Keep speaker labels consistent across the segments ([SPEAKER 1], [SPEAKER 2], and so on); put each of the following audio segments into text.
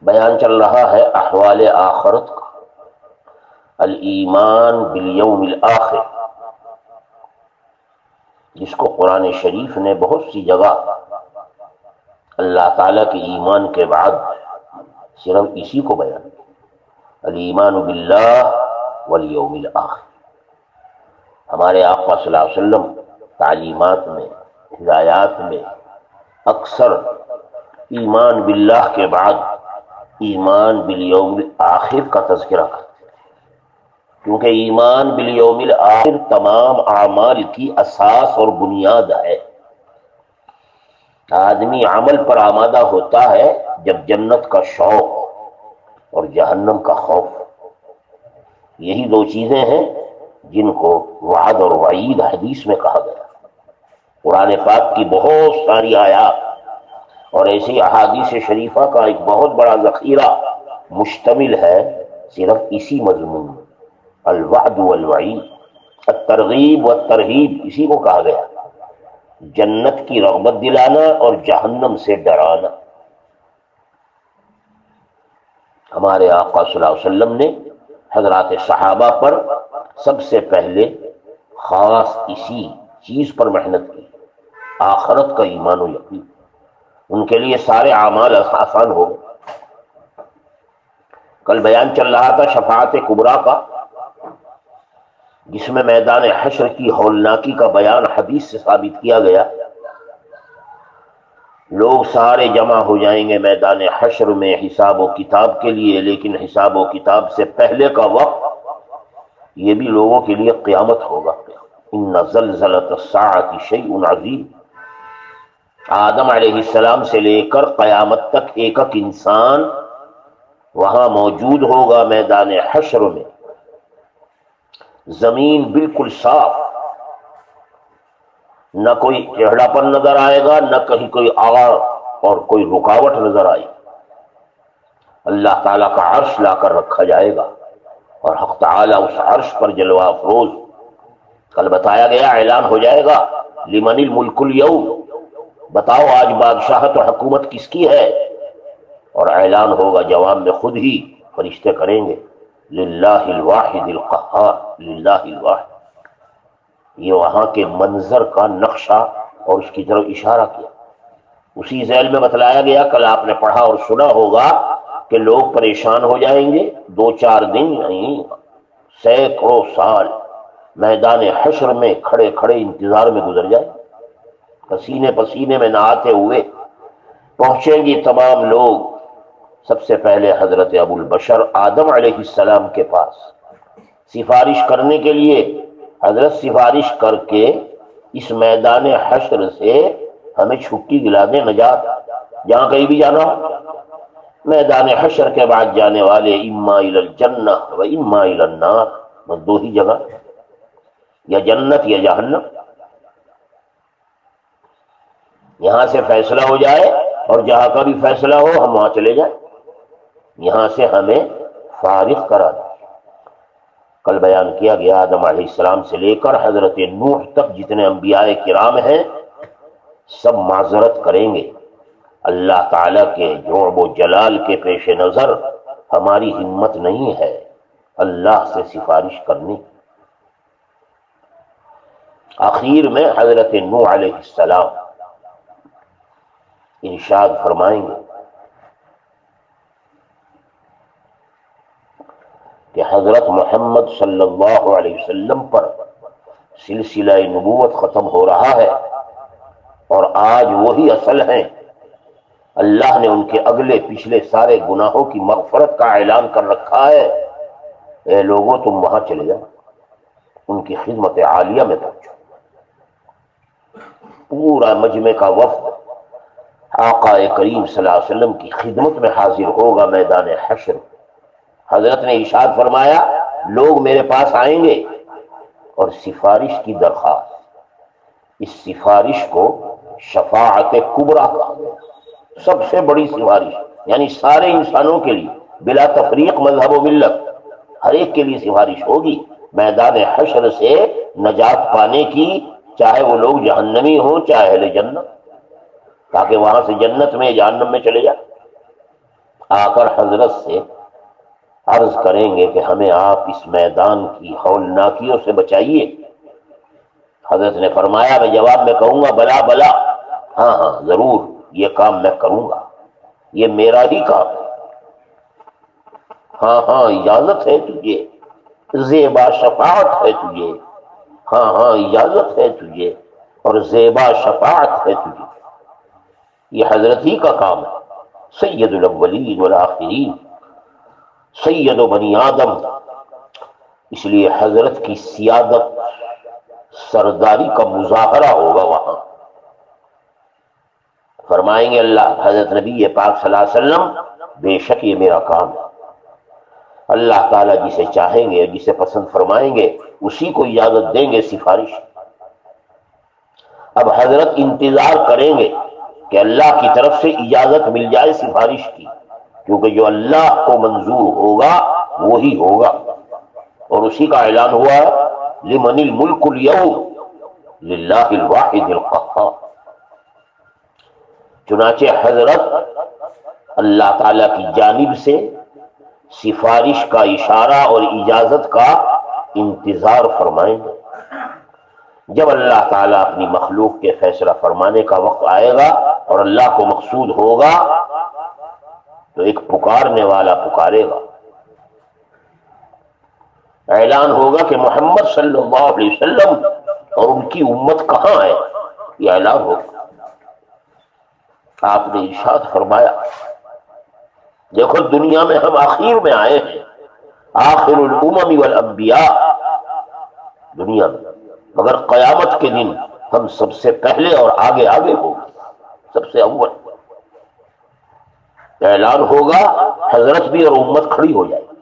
[SPEAKER 1] بیان چل رہا ہے احوال آخرت کا، الایمان بالیوم الآخر، جس کو قرآن شریف نے بہت سی جگہ اللہ تعالیٰ کے ایمان کے بعد صرف اسی کو بیان کیا، الایمان باللہ والیوم الآخر۔ ہمارے آقا صلی اللہ علیہ وسلم تعلیمات میں، ہدایات میں اکثر ایمان باللہ کے بعد ایمان بالیوم الآخر کا تذکرہ کرتے، کیونکہ ایمان بالیوم الآخر تمام اعمال کی اساس اور بنیاد ہے۔ آدمی عمل پر آمادہ ہوتا ہے جب جنت کا شوق اور جہنم کا خوف، یہی دو چیزیں ہیں جن کو وعد اور وعید حدیث میں کہا گیا۔ قرآن پاک کی بہت ساری آیات اور ایسی احادیث شریفہ کا ایک بہت بڑا ذخیرہ مشتمل ہے صرف اسی مضمون میں، الوعد والوعید، الترغیب والترہیب، اسی کو کہا گیا، جنت کی رغبت دلانا اور جہنم سے ڈرانا۔ ہمارے آقا صلی اللہ علیہ وسلم نے حضرات صحابہ پر سب سے پہلے خاص اسی چیز پر محنت کی، آخرت کا ایمان و یقین۔ ان کے لیے سارے اعمال آسان ہو گئے۔ کل بیان چل رہا تھا شفاعت کبریٰ کا، جس میں میدان حشر کی ہولناکی کا بیان حدیث سے ثابت کیا گیا۔ لوگ سارے جمع ہو جائیں گے میدان حشر میں حساب و کتاب کے لیے، لیکن حساب و کتاب سے پہلے کا وقت یہ بھی لوگوں کے لیے قیامت ہوگا۔ ان زلزلۃ الساعۃ شیء عظیم، آدم علیہ السلام سے لے کر قیامت تک ایک ایک انسان وہاں موجود ہوگا میدان حشر میں۔ زمین بالکل صاف، نہ کوئی چہرہ پر نظر آئے گا، نہ کہیں کوئی آغار اور کوئی رکاوٹ نظر آئے گی۔ اللہ تعالیٰ کا عرش لا کر رکھا جائے گا اور حق تعالیٰ اس عرش پر جلوہ افروز، کل بتایا گیا اعلان ہو جائے گا لمن الملک اليوم، بتاؤ آج بادشاہت و حکومت کس کی ہے، اور اعلان ہوگا جواب میں خود ہی فرشتے کریں گے للہ الواحد القہار، للہ الواحد۔ یہ وہاں کے منظر کا نقشہ اور اس کی طرف اشارہ کیا۔ اسی ذیل میں بتلایا گیا، کل آپ نے پڑھا اور سنا ہوگا کہ لوگ پریشان ہو جائیں گے، 2-4 دن نہیں، سینکڑوں سال میدان حشر میں کھڑے کھڑے انتظار میں گزر جائے، پسینے پسینے میں نہاتے ہوئے پہنچیں گی تمام لوگ سب سے پہلے حضرت ابو البشر آدم علیہ السلام کے پاس سفارش کرنے کے لیے۔ حضرت سفارش کر کے اس میدان حشر سے ہمیں چھٹی دلا دیں، نجات، جہاں کہیں بھی جانا ہو۔ میدان حشر کے بعد جانے والے اما الی الجنہ و اما الی النار، بس 2 ہی جگہ، یا جنت یا جہنم۔ یہاں سے فیصلہ ہو جائے اور جہاں کا بھی فیصلہ ہو ہم وہاں چلے جائیں، یہاں سے ہمیں فارغ کرا دیں۔ کل بیان کیا گیا آدم علیہ السلام سے لے کر حضرت نوح تک جتنے انبیاء کرام ہیں سب معذرت کریں گے۔ اللہ تعالیٰ کے جوڑ و جلال کے پیش نظر ہماری ہمت نہیں ہے اللہ سے سفارش کرنے۔ آخر میں حضرت نوح علیہ السلام ارشاد فرمائیں گے کہ حضرت محمد صلی اللہ علیہ وسلم پر سلسلہ نبوت ختم ہو رہا ہے، اور آج وہی اصل ہیں۔ اللہ نے ان کے اگلے پچھلے سارے گناہوں کی مغفرت کا اعلان کر رکھا ہے۔ اے لوگوں تم وہاں چلے جاؤ، ان کی خدمت عالیہ میں پہنچو۔ پورا مجمع کا وفد آقا کریم صلی اللہ علیہ وسلم کی خدمت میں حاضر ہوگا میدان حشر۔ حضرت نے ارشاد فرمایا لوگ میرے پاس آئیں گے اور سفارش کی درخواست، اس سفارش کو شفاعت کبریٰ کہا گیا، سب سے بڑی سفارش، یعنی سارے انسانوں کے لیے بلا تفریق مذہب و ملت ہر ایک کے لیے سفارش ہوگی میدان حشر سے نجات پانے کی، چاہے وہ لوگ جہنمی ہوں چاہے اہل جنت، تاکہ وہاں سے جنت میں جہنم میں چلے جائیں۔ آ کر حضرت سے عرض کریں گے کہ ہمیں آپ اس میدان کی ہولناکیوں سے بچائیے۔ حضرت نے فرمایا، میں جواب میں کہوں گا بلا بلا، ہاں ہاں ضرور، یہ کام میں کروں گا، یہ میرا ہی کام ہے۔ ہاں ہاں اجازت ہے تجھے، زیبا شفاعت ہے تجھے، ہاں ہاں اجازت ہے تجھے اور زیبا شفاعت ہے تجھے، یہ حضرت ہی کا کام ہے۔ سید الاولین والآخرین، سید و بنی آدم، اس لیے حضرت کی سیادت، سرداری کا مظاہرہ ہوگا وہاں۔ فرمائیں گے اللہ حضرت نبی پاک صلی اللہ علیہ وسلم، بے شک یہ میرا کام ہے۔ اللہ تعالیٰ جسے چاہیں گے، جسے پسند فرمائیں گے، اسی کو اجازت دیں گے سفارش۔ اب حضرت انتظار کریں گے کہ اللہ کی طرف سے اجازت مل جائے سفارش کی، کیونکہ جو اللہ کو منظور ہوگا وہی ہوگا، اور اسی کا اعلان ہوا، لمن الملک اليوم للہ الواحد القہار۔ چنانچہ حضرت اللہ تعالیٰ کی جانب سے سفارش کا اشارہ اور اجازت کا انتظار فرمائیں گے۔ جب اللہ تعالیٰ اپنی مخلوق کے فیصلہ فرمانے کا وقت آئے گا اور اللہ کو مقصود ہوگا تو ایک پکارنے والا پکارے گا، اعلان ہوگا کہ محمد صلی اللہ علیہ وسلم اور ان کی امت کہاں ہے، یہ اعلان ہوگا۔ آپ نے ارشاد فرمایا، دیکھو دنیا میں ہم آخر میں آئے ہیں، آخر الامم والانبیاء، دنیا میں، مگر قیامت کے دن ہم سب سے پہلے اور آگے آگے ہوں گے، سب سے اول اعلان ہوگا، حضرت بھی اور امت کھڑی ہو جائے گی،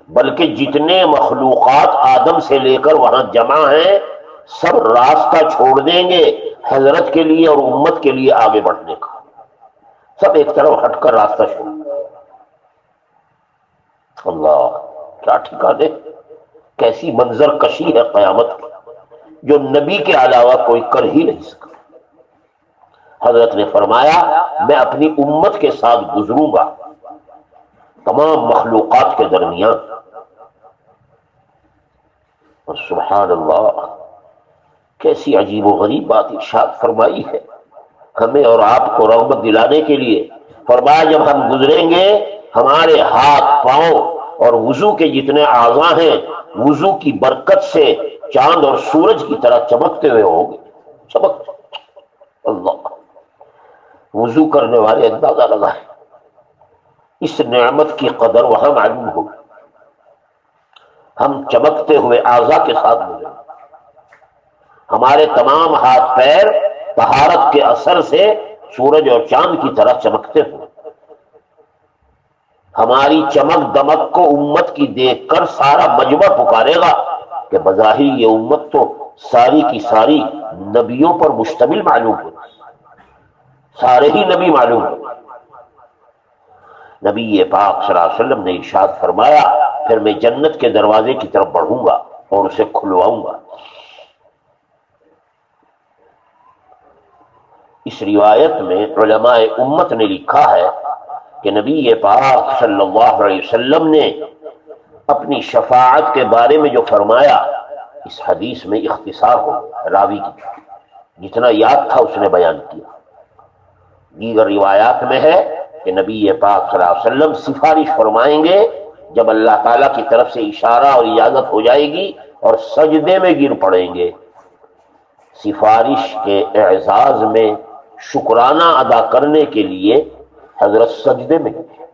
[SPEAKER 1] بلکہ جتنے مخلوقات آدم سے لے کر وہاں جمع ہیں سب راستہ چھوڑ دیں گے حضرت کے لیے اور امت کے لیے آگے بڑھنے کا، سب ایک طرف ہٹ کر راستہ چھوڑ۔ اللہ کیا ٹھکانے، کیسی منظر کشی ہے قیامت کی، جو نبی کے علاوہ کوئی کر ہی نہیں سکا۔ حضرت نے فرمایا، میں اپنی امت کے ساتھ گزروں گا تمام مخلوقات کے درمیان، اور سبحان اللہ کیسی عجیب و غریب بات ارشاد فرمائی ہے ہمیں اور آپ کو رغبت دلانے کے لیے۔ فرمایا جب ہم گزریں گے ہمارے ہاتھ پاؤں اور وضو کے جتنے اعضاء ہیں وضو کی برکت سے چاند اور سورج کی طرح چمکتے ہوئے ہوں گے، چمک اللہ، وضو کرنے والے اندازہ لگائیں اس نعمت کی قدر وہاں معلوم ہوگی۔ ہم چمکتے ہوئے اعضاء کے ساتھ گزریں، ہمارے تمام ہاتھ پیر طہارت کے اثر سے سورج اور چاند کی طرح چمکتے ہوئے، ہماری چمک دمک کو امت کی دیکھ کر سارا مجمع پکارے گا کہ بظاہر یہ امت تو ساری کی ساری نبیوں پر مشتمل معلوم ہے، سارے ہی نبی معلوم ہے۔ نبی پاک صلی اللہ علیہ وسلم نے ارشاد فرمایا، پھر میں جنت کے دروازے کی طرف بڑھوں گا اور اسے کھلواؤں گا۔ اس روایت میں علماء امت نے لکھا ہے کہ نبی پاک صلی اللہ علیہ وسلم نے اپنی شفاعت کے بارے میں جو فرمایا، اس حدیث میں اختصار ہو راوی کی، جتنا یاد تھا اس نے بیان کیا۔ دیگر روایات میں ہے کہ نبی پاک صلی اللہ علیہ وسلم سفارش فرمائیں گے جب اللہ تعالیٰ کی طرف سے اشارہ اور اجازت ہو جائے گی اور سجدے میں گر پڑیں گے۔ سفارش کے اعزاز میں شکرانہ ادا کرنے کے لیے حضرت سجدے میں گئے،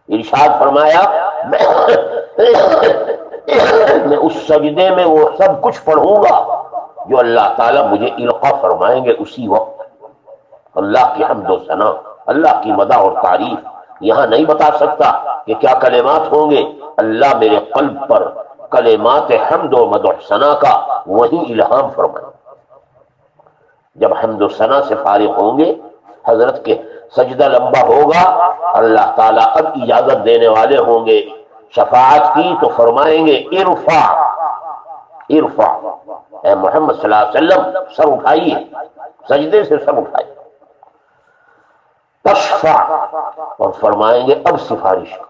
[SPEAKER 1] ارشاد فرمایا میں اس سجدے میں وہ سب کچھ پڑھوں گا جو اللہ تعالیٰ مجھے القا فرمائیں گے اسی وقت۔ اللہ کی حمد و ثنا، اللہ کی مدح اور تعریف، یہاں نہیں بتا سکتا کہ کیا کلمات ہوں گے، اللہ میرے قلب پر کلمات حمد و مدح ثنا کا وہی الہام فرمائے۔ جب حمد و ثنا سے فارغ ہوں گے، حضرت کے سجدہ لمبا ہوگا، اللہ تعالیٰ اب اجازت دینے والے ہوں گے شفاعت کی، تو فرمائیں گے ارفع ارفع، اے محمد صلی اللہ علیہ وسلم سر اٹھائیے، سجدے سے سر اٹھائیے۔ اشفع، اور فرمائیں گے اب سفارش کرو،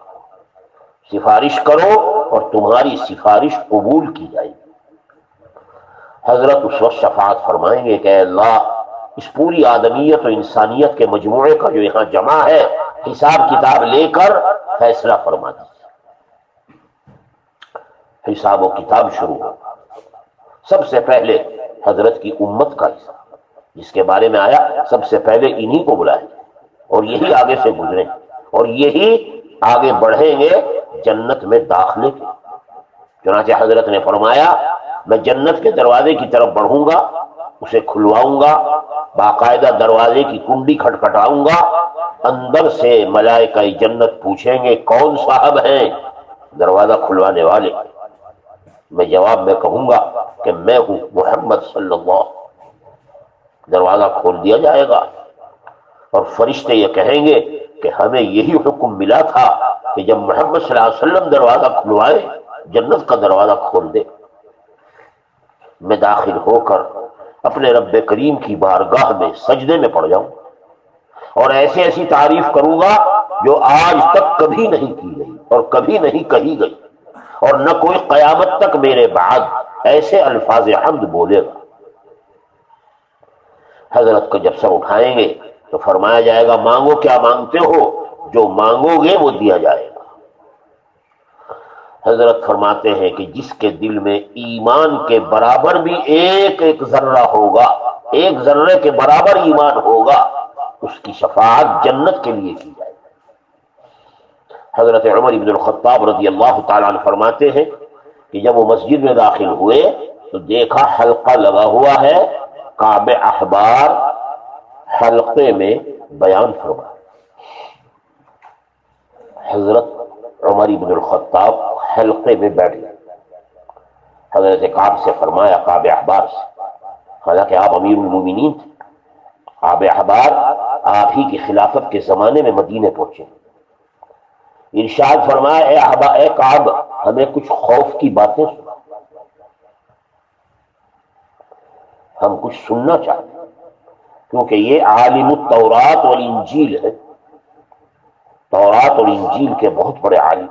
[SPEAKER 1] سفارش کرو اور تمہاری سفارش قبول کی جائے گی۔ حضرت اس وقت شفاعت فرمائیں گے کہ اے اللہ، اس پوری آدمیت و انسانیت کے مجموعے کا جو یہاں جمع ہے، حساب کتاب لے کر فیصلہ فرما دیجیے۔ حساب و کتاب شروع ہو، سب سے پہلے حضرت کی امت کا حساب، جس کے بارے میں آیا سب سے پہلے انہی کو بلائیں گے اور یہی آگے سے گزریں اور یہی آگے بڑھیں گے جنت میں داخلے کے۔ چنانچہ حضرت نے فرمایا میں جنت کے دروازے کی طرف بڑھوں گا، اسے کھلواؤں گا، باقاعدہ دروازے کی کنڈی کھٹکھٹاؤں گا، اندر سے ملائکہ جنت پوچھیں گے کون صاحب ہیں دروازہ کھلوانے والے؟ میں جواب میں کہوں گا کہ میں ہوں محمد صلی اللہ۔ دروازہ کھول دیا جائے گا اور فرشتے یہ کہیں گے کہ ہمیں یہی حکم ملا تھا کہ جب محمد صلی اللہ علیہ وسلم دروازہ کھلوائے جنت کا دروازہ کھول دے۔ میں داخل ہو کر اپنے رب کریم کی بارگاہ میں سجدے میں پڑ جاؤں اور ایسی ایسی تعریف کروں گا جو آج تک کبھی نہیں کی گئی اور کبھی نہیں کہی گئی، اور نہ کوئی قیامت تک میرے بعد ایسے الفاظ حمد بولے گا۔ حضرت کو جب سب اٹھائیں گے تو فرمایا جائے گا مانگو کیا مانگتے ہو، جو مانگو گے وہ دیا جائے گا۔ حضرت فرماتے ہیں کہ جس کے دل میں ایمان کے برابر بھی ایک ایک ذرہ ہوگا، ایک ذرے کے برابر ایمان ہوگا، اس کی شفاعت جنت کے لیے کی جائے گی۔ حضرت عمر بن الخطاب رضی اللہ تعالیٰ عنہ فرماتے ہیں کہ جب وہ مسجد میں داخل ہوئے تو دیکھا حلقہ لگا ہوا ہے، کعب احبار حلقے میں بیان فرما۔ حضرت عمر بن الخطاب حلقے میں بیٹھ گئے۔ حضرت کعب سے فرمایا، کعب احبار سے، حالانکہ آپ امیر المومنین تھے، کعب احبار آپ ہی کی خلافت کے زمانے میں مدینے پہنچے، ارشاد فرمایا اے کعب ہمیں کچھ خوف کی باتیں سنا، ہم کچھ سننا چاہتے ہیں، کیونکہ یہ عالم التورات والانجیل ہے، تورات اور انجیل کے بہت بڑے عالم۔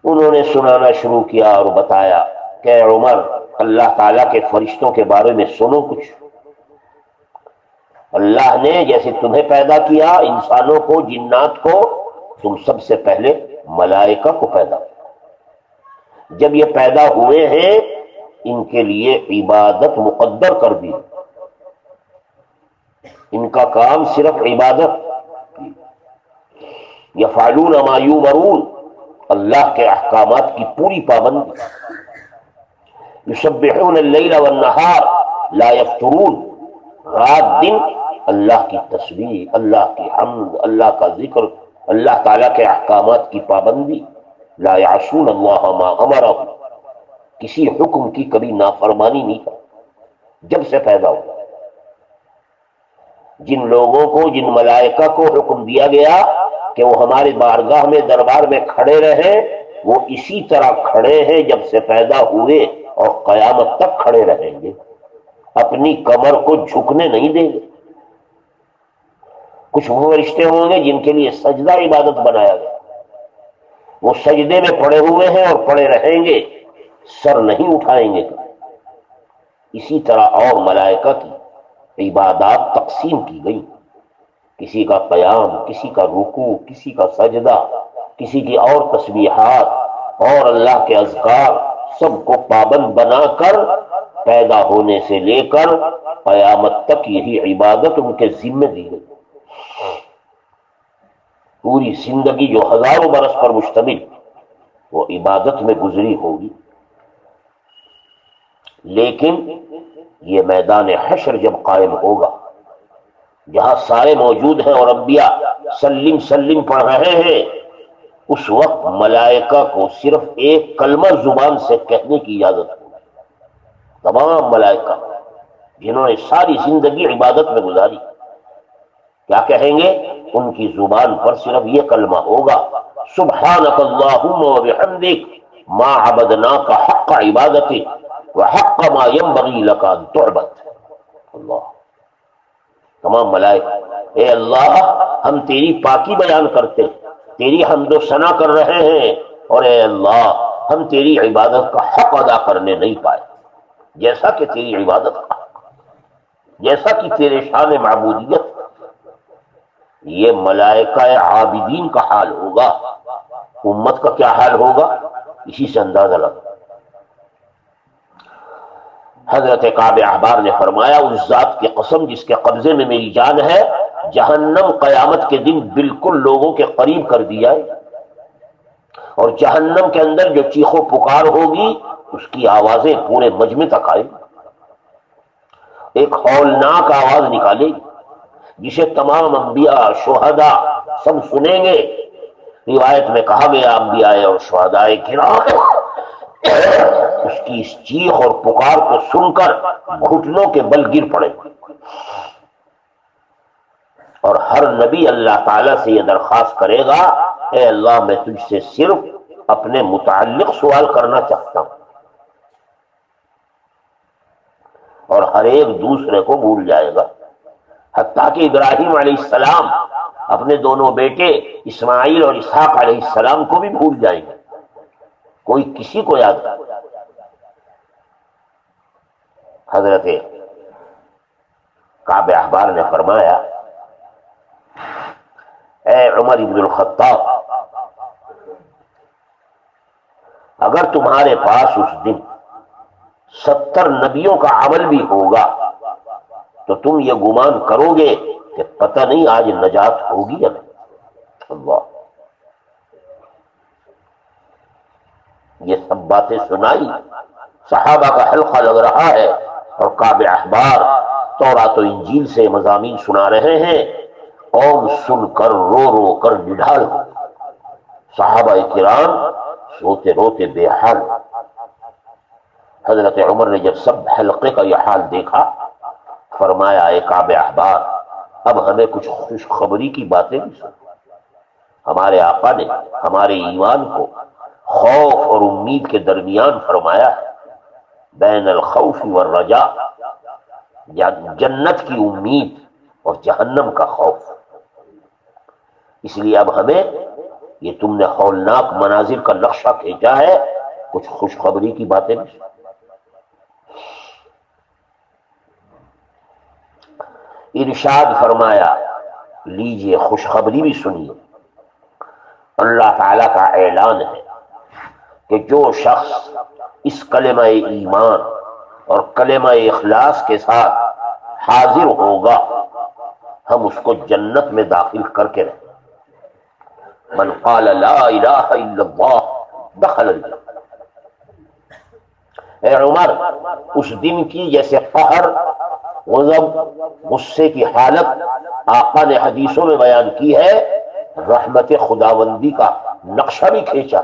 [SPEAKER 1] انہوں نے سنانا شروع کیا اور بتایا کہ اے عمر اللہ تعالیٰ کے فرشتوں کے بارے میں سنو کچھ۔ اللہ نے جیسے تمہیں پیدا کیا انسانوں کو، جنات کو، تم سب سے پہلے ملائکہ کو پیدا کیا۔ جب یہ پیدا ہوئے ہیں ان کے لیے عبادت مقدر کر دی، ان کا کام صرف عبادت، یفعلون ما یؤمرون، اللہ کے احکامات کی پوری پابندی، یسبحون اللیل والنہار لا یفترون، رات دن اللہ کی تسبیح، اللہ کی حمد، اللہ کا ذکر، اللہ تعالیٰ کے احکامات کی پابندی، لا یعصون اللہ ما امرهم، کسی حکم کی کبھی نافرمانی نہیں کرتے جب سے پیدا ہوا۔ جن لوگوں کو، جن ملائکہ کو حکم دیا گیا کہ وہ ہمارے بارگاہ میں، دربار میں کھڑے رہیں، وہ اسی طرح کھڑے ہیں جب سے پیدا ہوئے اور قیامت تک کھڑے رہیں گے، اپنی کمر کو جھکنے نہیں دیں گے۔ کچھ وہ فرشتے ہوں گے جن کے لیے سجدہ عبادت بنایا گیا، وہ سجدے میں پڑے ہوئے ہیں اور پڑے رہیں گے، سر نہیں اٹھائیں گے۔ اسی طرح اور ملائکہ کی عبادات تقسیم کی گئی، کسی کا قیام، کسی کا رکوع، کسی کا سجدہ، کسی کی اور تسبیحات اور اللہ کے اذکار، سب کو پابند بنا کر پیدا ہونے سے لے کر قیامت تک یہی عبادت ان کے ذمہ دی گئی۔ پوری زندگی جو ہزاروں برس پر مشتمل وہ عبادت میں گزری ہوگی، لیکن یہ میدان حشر جب قائم ہوگا جہاں سارے موجود ہیں اور انبیاء سلم سلم پڑھ رہے ہیں، اس وقت ملائکہ کو صرف ایک کلمہ زبان سے کہنے کی اجازت ہوگی۔ تمام ملائکہ جنہوں نے ساری زندگی عبادت میں گزاری کیا کہیں گے؟ ان کی زبان پر صرف یہ کلمہ ہوگا، سبحانک اللہم وبحمدک ما عبدناک حق عبادتک وحق ما ينبغي لك ان تعبد۔ اللہ، تمام ملائکہ، اے اللہ ہم تیری پاکی بیان کرتے، تیری حمد و ثنا کر رہے ہیں، اور اے اللہ ہم تیری عبادت کا حق ادا کرنے نہیں پائے، جیسا کہ تیری عبادت کا حق، جیسا کہ تیرے شان معبودیت۔ یہ ملائکہ عابدین کا حال ہوگا، امت کا کیا حال ہوگا اسی سے اندازہ لگا۔ حضرت کعب احبار نے فرمایا اس ذات کی قسم جس کے قبضے میں میری جان ہے، جہنم قیامت کے دن بالکل لوگوں کے قریب کر دیا ہے، اور جہنم کے اندر جو چیخ و پکار ہوگی اس کی آوازیں پورے مجمع تک آئیں گی، ایک ہولناک آواز نکالے گی جسے تمام انبیاء شہداء سب سنیں گے۔ روایت میں کہا گیا انبیاء اور شہداء کرام اس کی اس چیخ اور پکار کو سن کر گھٹنوں کے بل گر پڑے، اور ہر نبی اللہ تعالیٰ سے یہ درخواست کرے گا، اے اللہ میں تجھ سے صرف اپنے متعلق سوال کرنا چاہتا ہوں، اور ہر ایک دوسرے کو بھول جائے گا، حتیٰ کہ ابراہیم علیہ السلام اپنے دونوں بیٹے اسماعیل اور اسحاق علیہ السلام کو بھی بھول جائیں گے، کوئی کسی کو یاد نہیں۔ حضرت کعب احبار نے فرمایا، اے عمر ابن الخطاب، اگر تمہارے پاس اس دن 70 نبیوں کا عمل بھی ہوگا تو تم یہ گمان کرو گے کہ پتہ نہیں آج نجات ہوگی یا نہیں۔ اللہ، یہ سب باتیں سنائی، صحابہ کا حلقہ لگ رہا ہے، اور کعب احبار تورات و انجیل سے مضامین سنا رہے ہیں، قوم سن کر رو رو کر نڈھال ہو، صحابہ کرام روتے روتے بے حال۔ حضرت عمر نے جب سب حلقے کا یہ حال دیکھا، فرمایا اے کعب احبار، اب ہمیں کچھ خوشخبری کی باتیں بھی سن۔ ہمارے آقا نے ہمارے ایمان کو خوف اور امید کے درمیان فرمایا ہے، بین الخوف والرجاء، جنت کی امید اور جہنم کا خوف۔ اس لیے اب ہمیں یہ تم نے ہولناک مناظر کا نقشہ کھینچا ہے، کچھ خوشخبری کی باتیں بھی سن۔ ارشاد فرمایا، لیجئے خوشخبری بھی سنیے، اللہ تعالیٰ کا اعلان ہے کہ جو شخص اس کلمہ ایمان اور کلمہ اخلاص کے ساتھ حاضر ہوگا، ہم اس کو جنت میں داخل کر کے رہیں۔ من قال لا الہ الا اللہ دخل الجنہ۔ اے عمر، اس دن کی جیسے قہر، غضب، غصے کی حالت آقا نے حدیثوں میں بیان کی ہے، رحمت خداوندی کا نقشہ بھی کھینچا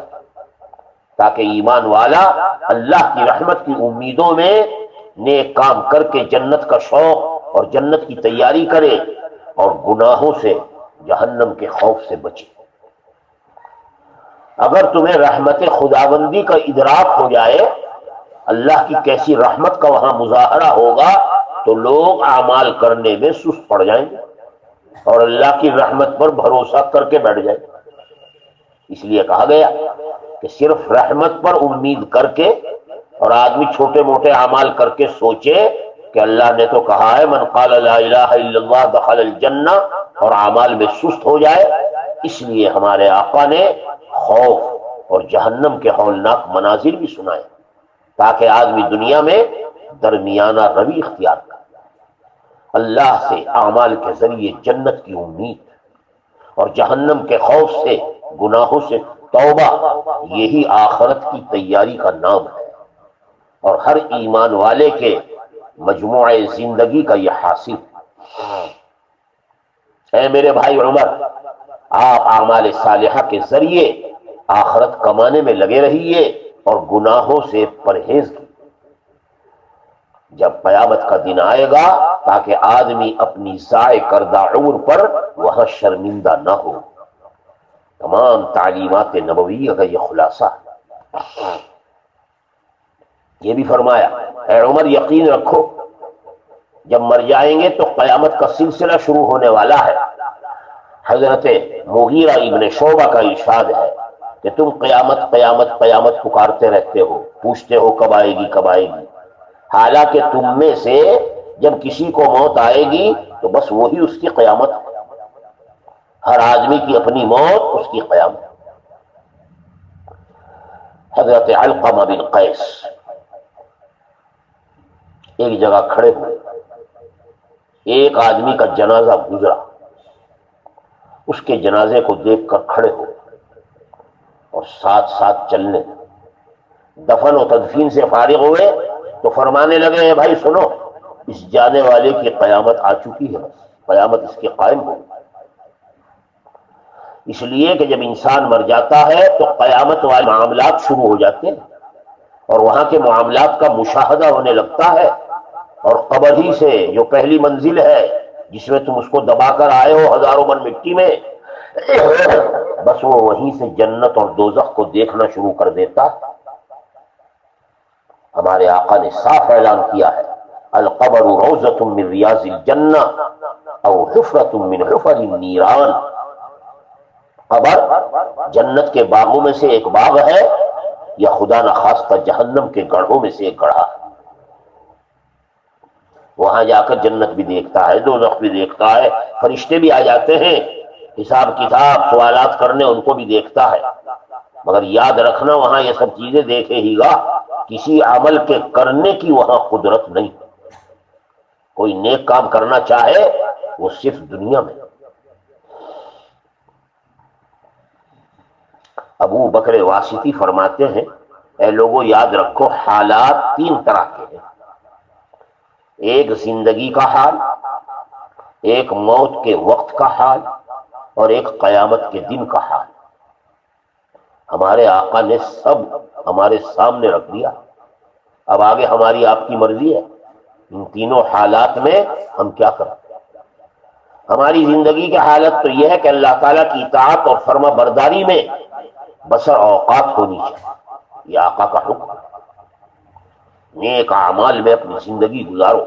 [SPEAKER 1] تاکہ ایمان والا اللہ کی رحمت کی امیدوں میں نیک کام کر کے جنت کا شوق اور جنت کی تیاری کرے، اور گناہوں سے، جہنم کے خوف سے بچے۔ اگر تمہیں رحمت خداوندی کا ادراک ہو جائے، اللہ کی کیسی رحمت کا وہاں مظاہرہ ہوگا، تو لوگ اعمال کرنے میں سست پڑ جائیں گے اور اللہ کی رحمت پر بھروسہ کر کے بیٹھ جائیں گے۔ اس لیے کہا گیا کہ صرف رحمت پر امید کر کے اور آدمی چھوٹے موٹے اعمال کر کے سوچے کہ اللہ نے تو کہا ہے من قال لا الہ الا اللہ دخل الجنہ، اور اعمال میں سست ہو جائے، اس لیے ہمارے آقا نے خوف اور جہنم کے ہولناک مناظر بھی سنائے تاکہ آدمی دنیا میں درمیانہ روی اختیار کرے، اللہ سے اعمال کے ذریعے جنت کی امید اور جہنم کے خوف سے، گناہوں سے توبہ، یہی آخرت کی تیاری کا نام ہے، اور ہر ایمان والے کے مجموعہ زندگی کا یہ حاصل۔ اے میرے بھائی عمر، آپ اعمال صالحہ کے ذریعے آخرت کمانے میں لگے رہیے اور گناہوں سے پرہیز کیجیے، جب قیامت کا دن آئے گا تاکہ آدمی اپنی ضائع کردہ عمر پر وہاں شرمندہ نہ ہو۔ تمام تعلیمات نبویہ کا یہ خلاصہ ہے۔ یہ بھی فرمایا، اے عمر یقین رکھو جب مر جائیں گے تو قیامت کا سلسلہ شروع ہونے والا ہے۔ حضرت مغیرہ ابن شعبہ کا ارشاد ہے کہ تم قیامت قیامت قیامت پکارتے رہتے ہو، پوچھتے ہو کب آئے گی کب آئے گی، حالانکہ تم میں سے جب کسی کو موت آئے گی تو بس وہی اس کی قیامت ہے۔ ہر آدمی کی اپنی موت اس کی قیامت۔ حضرت علقمہ بن قیس ایک جگہ کھڑے ہوئے، ایک آدمی کا جنازہ گزرا، اس کے جنازے کو دیکھ کر کھڑے ہوئے اور ساتھ ساتھ چلنے، دفن و تدفین سے فارغ ہوئے تو فرمانے لگے اے بھائی سنو، اس جانے والے کی قیامت آ چکی ہے، قیامت اس کی قائم ہو۔ اس لیے کہ جب انسان مر جاتا ہے تو قیامت والے معاملات شروع ہو جاتے ہیں اور وہاں کے معاملات کا مشاہدہ ہونے لگتا ہے، اور قبر ہی سے جو پہلی منزل ہے جس میں تم اس کو دبا کر آئے ہو ہزاروں من مٹی میں، بس وہ وہیں سے جنت اور دوزخ کو دیکھنا شروع کر دیتا۔ ہمارے آقا نے صاف اعلان کیا ہے القبر روضۃ من ریاض الجنہ او حفرۃ من حفر النیران، قبر جنت کے باغوں میں سے ایک باغ ہے یا خدا نخواستہ جہنم کے گڑھوں میں سے ایک گڑھا ہے۔ وہاں جا کر جنت بھی دیکھتا ہے، دوزخ بھی دیکھتا ہے، فرشتے بھی آ جاتے ہیں حساب کتاب سوالات کرنے، ان کو بھی دیکھتا ہے۔ مگر یاد رکھنا وہاں یہ سب چیزیں دیکھے ہی گا، کسی عمل کے کرنے کی وہاں قدرت نہیں۔ کوئی نیک کام کرنا چاہے وہ صرف دنیا میں۔ ابو بکر واسطی فرماتے ہیں اے لوگوں یاد رکھو حالات تین طرح کے ہیں، ایک زندگی کا حال، ایک موت کے وقت کا حال، اور ایک قیامت کے دن کا حال۔ ہمارے آقا نے سب ہمارے سامنے رکھ دیا، اب آگے ہماری آپ کی مرضی ہے ان تینوں حالات میں ہم کیا کریں۔ ہماری زندگی کی حالت تو یہ ہے کہ اللہ تعالیٰ کی اطاعت اور فرما برداری میں بسر اوقات ہونی چاہیے، یہ آقا کا حکم ہے۔ نیک اعمال میں اپنی زندگی گزارو،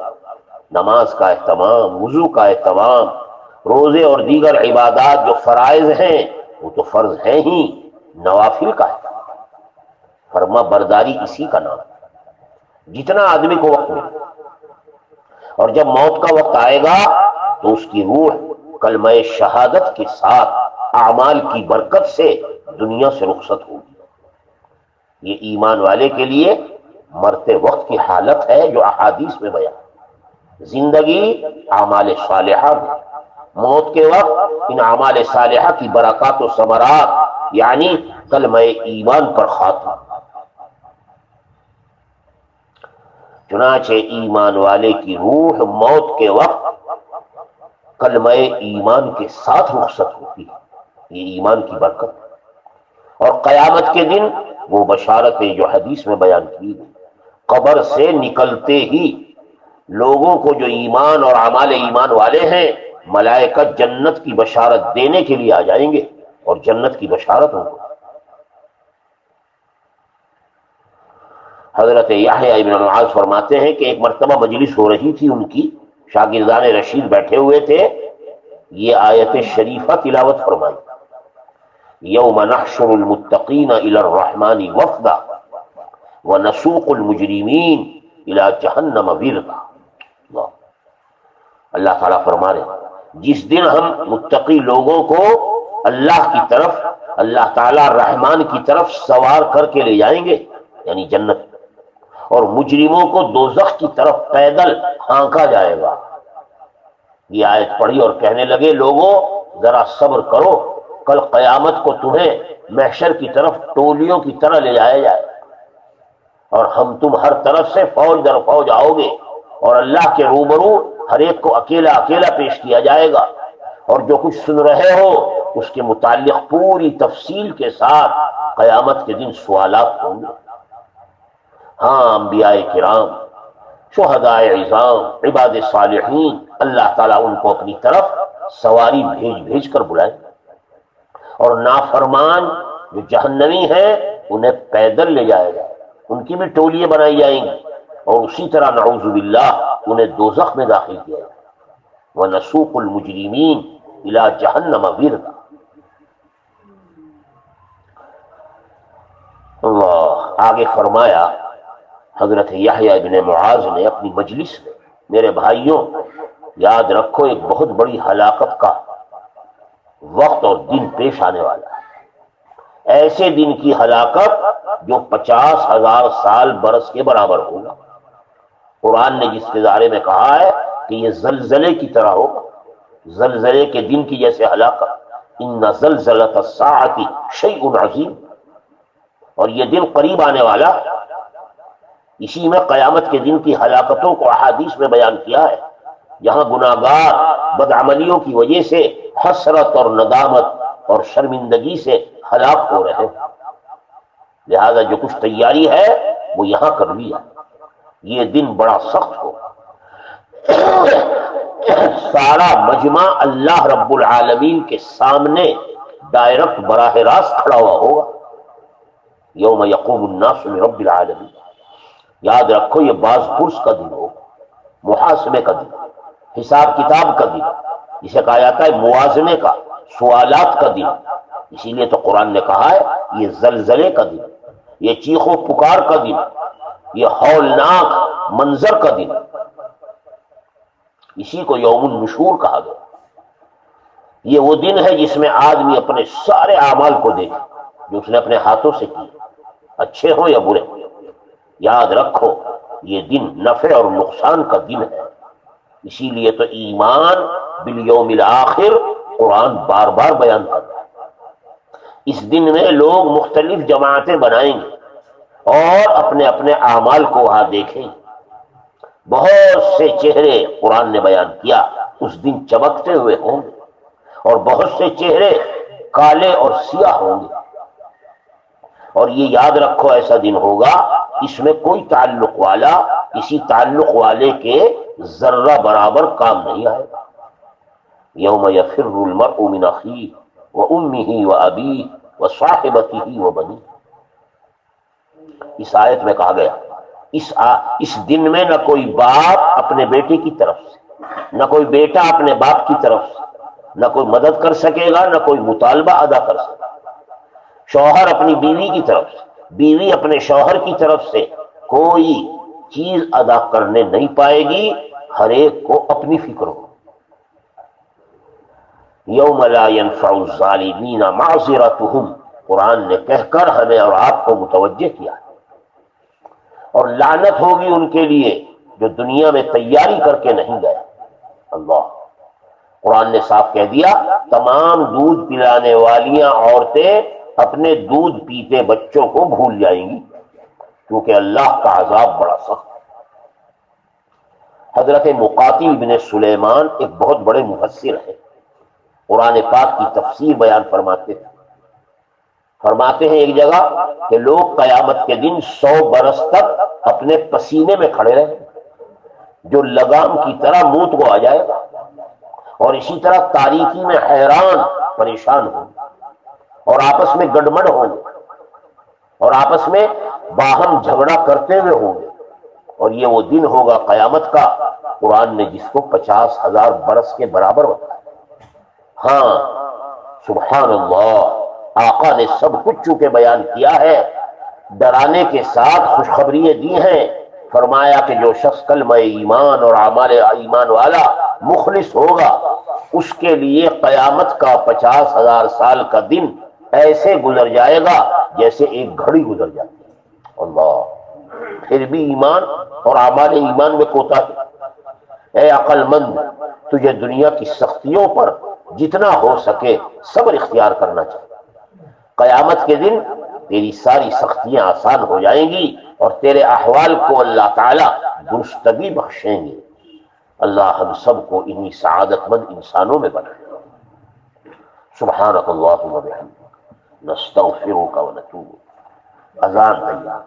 [SPEAKER 1] نماز کا اہتمام، وضو کا اہتمام، روزے اور دیگر عبادات جو فرائض ہیں وہ تو فرض ہیں ہی، نوافل کا اہتمام، فرما برداری اسی کا نام ہے، جتنا آدمی کو وقت ملے۔ اور جب موت کا وقت آئے گا تو اس کی روح کلمہ شہادت کے ساتھ اعمال کی برکت سے دنیا سے رخصت ہوگی۔ یہ ایمان والے کے لیے مرتے وقت کی حالت ہے جو احادیث میں بیان ہے۔ زندگی اعمال صالحہ میں، موت کے وقت ان اعمال صالحہ کی برکات و ثمرات یعنی کلمہ ایمان پر خاتمہ۔ چنانچہ ایمان والے کی روح موت کے وقت کلمہ ایمان کے ساتھ رخصت ہوتی ہے، یہ ایمان کی برکت ہے۔ اور قیامت کے دن وہ بشارتیں جو حدیث میں بیان کی گئی، قبر سے نکلتے ہی لوگوں کو جو ایمان اور اعمال ایمان والے ہیں ملائکہ جنت کی بشارت دینے کے لیے آ جائیں گے اور جنت کی بشارت ہو۔ حضرت یحییٰ ابن معاذ فرماتے ہیں کہ ایک مرتبہ مجلس ہو رہی تھی ان کی، شاگردان رشید بیٹھے ہوئے تھے، یہ آیت شریفہ تلاوت فرمائی یوم نحشر المتقین الی الرحمن وفدا ونسوق المجرمین الی جہنم وردا۔ اللہ تعالیٰ فرما رہے ہیں جس دن ہم متقی لوگوں کو اللہ کی طرف، اللہ تعالیٰ رحمان کی طرف سوار کر کے لے جائیں گے یعنی جنت، اور مجرموں کو دوزخ کی طرف پیدل ہانکا جائے گا۔ یہ آیت پڑھی اور کہنے لگے لوگوں ذرا صبر کرو، کل قیامت کو تمہیں محشر کی طرف ٹولیوں کی طرح لے جایا جائے اور ہم تم ہر طرف سے فوج در فوج آؤ گے اور اللہ کے روبرو ہر ایک کو اکیلا اکیلا پیش کیا جائے گا، اور جو کچھ سن رہے ہو اس کے متعلق پوری تفصیل کے ساتھ قیامت کے دن سوالات ہوں گے۔ ہاں انبیاء کرام، شہداء عظام، عباد صالحین، اللہ تعالیٰ ان کو اپنی طرف سواری بھیج بھیج کر بلائیں، اور نافرمان جو جہنمی ہیں انہیں پیدل لے جائے گا، ان کی بھی ٹولیاں بنائی جائیں گی، اور اسی طرح نعوذ باللہ انہیں دوزخ میں داخل کیا جائے گا۔ وَنَسُوقُ الْمُجْرِمِينَ إِلَىٰ جَهَنَّمَ وِرْدًا۔ اللہ آگے فرمایا حضرت یحییٰ ابن معاذ نے اپنی مجلس میں، میرے بھائیوں یاد رکھو ایک بہت بڑی ہلاکت کا وقت اور دن پیش آنے والا ہے، ایسے دن کی ہلاکت جو 50,000 سال برس کے برابر ہوگا۔ قرآن نے جس کے بارے میں کہا ہے کہ یہ زلزلے کی طرح ہوگا، زلزلے کے دن کی جیسے ہلاکت، ان زلزلۃ الساعۃ شیء عظیم، اور یہ دن قریب آنے والا ہے۔ اسی میں قیامت کے دن کی ہلاکتوں کو احادیث میں بیان کیا ہے، جہاں گناہگار بدعملیوں کی وجہ سے حسرت اور ندامت اور شرمندگی سے ہلاک ہو رہے ہیں، لہذا جو کچھ تیاری ہے وہ یہاں کر لیا۔ یہ دن بڑا سخت ہوگا، سارا مجمع اللہ رب العالمین کے سامنے ڈائریکٹ براہ راست کھڑا ہوا ہوگا۔ یوم یقوم الناس لرب العالمین، یاد رکھو یہ باز پرس کا دن ہوگا، محاسبے کا دن، حساب کتاب کا دن، جسے کہا جاتا ہے موازنے کا، سوالات کا دن۔ اسی لیے تو قرآن نے کہا ہے یہ زلزلے کا دن، یہ چیخ و پکار کا دن، یہ ہولناک منظر کا دن، اسی کو یوم النشور کہا گیا۔ یہ وہ دن ہے جس میں آدمی اپنے سارے اعمال کو دیکھے جو اس نے اپنے ہاتھوں سے کیے، اچھے ہوں یا برے۔ یاد رکھو یہ دن نفع اور نقصان کا دن ہے، اسی لیے تو ایمان بالیوم الآخر قرآن بار بار بیان کرتا ہے۔ اس دن میں لوگ مختلف جماعتیں بنائیں گے اور اپنے اپنے اعمال کو وہاں دیکھیں گے۔ بہت سے چہرے قرآن نے بیان کیا اس دن چمکتے ہوئے ہوں گے، اور بہت سے چہرے کالے اور سیاہ ہوں گے۔ اور یہ یاد رکھو ایسا دن ہوگا اس میں کوئی تعلق والا کسی تعلق والے کے ذرہ برابر کام نہیں آئے گا۔ یوم یفر المرء من اخیہ وامہ وابیہ وصاحبتہ وبنیہ، اس آیت میں کہا گیا اس دن میں نہ کوئی باپ اپنے بیٹے کی طرف سے، نہ کوئی بیٹا اپنے باپ کی طرف سے، نہ کوئی مدد کر سکے گا، نہ کوئی مطالبہ ادا کر سکے گا۔ شوہر اپنی بیوی کی طرف سے، بیوی اپنے شوہر کی طرف سے کوئی چیز ادا کرنے نہیں پائے گی، ہر ایک کو اپنی فکر ہو۔ یوم لا ينفع الظالمین معذرتهم، قرآن نے کہہ کر ہمیں اور آپ کو متوجہ کیا، اور لعنت ہوگی ان کے لیے جو دنیا میں تیاری کر کے نہیں گئے۔ اللہ قرآن نے صاف کہہ دیا تمام دودھ پلانے والیاں عورتیں اپنے دودھ پیتے بچوں کو بھول جائیں گی، کیونکہ اللہ کا عذاب بڑا سخت ہے۔ حضرت مقاتل بن سلیمان ایک بہت بڑے مفسر ہیں، قرآن پاک کی تفسیر بیان فرماتے ہیں ایک جگہ کہ لوگ قیامت کے دن 100 برس تک اپنے پسینے میں کھڑے رہیں، جو لگام کی طرح موت کو آ جائے گا، اور اسی طرح تاریکی میں حیران پریشان ہوں گے، اور آپس میں گڑبڑ ہوں گے، اور آپس میں باہم جھگڑا کرتے ہوئے ہوں گے۔ اور یہ وہ دن ہوگا قیامت کا قرآن نے جس کو 50,000 برس کے برابر بتایا۔ ہاں سبحان اللہ، آقا نے سب کچھ چونکہ بیان کیا ہے، ڈرانے کے ساتھ خوشخبریاں دی ہیں۔ فرمایا کہ جو شخص کلمہ ایمان اور اعمال ایمان والا مخلص ہوگا اس کے لیے قیامت کا 50,000 سال کا دن ایسے گزر جائے گا جیسے ایک گھڑی گزر جاتی ہے۔ اللہ، پھر بھی ایمان اور اعمال ایمان میں کوتاہی۔ اے عقل مند، تجھے دنیا کی سختیوں پر جتنا ہو سکے صبر اختیار کرنا چاہیے۔ قیامت کے دن تیری ساری سختیاں آسان ہو جائیں گی اور تیرے احوال کو اللہ تعالی درستگی بخشیں گے۔ اللہ ہم سب کو انہی سعادت مند انسانوں میں بنائے۔ سبحانک اللہم و بحمدک نستغفرک و نتوب۔ اذان تیار۔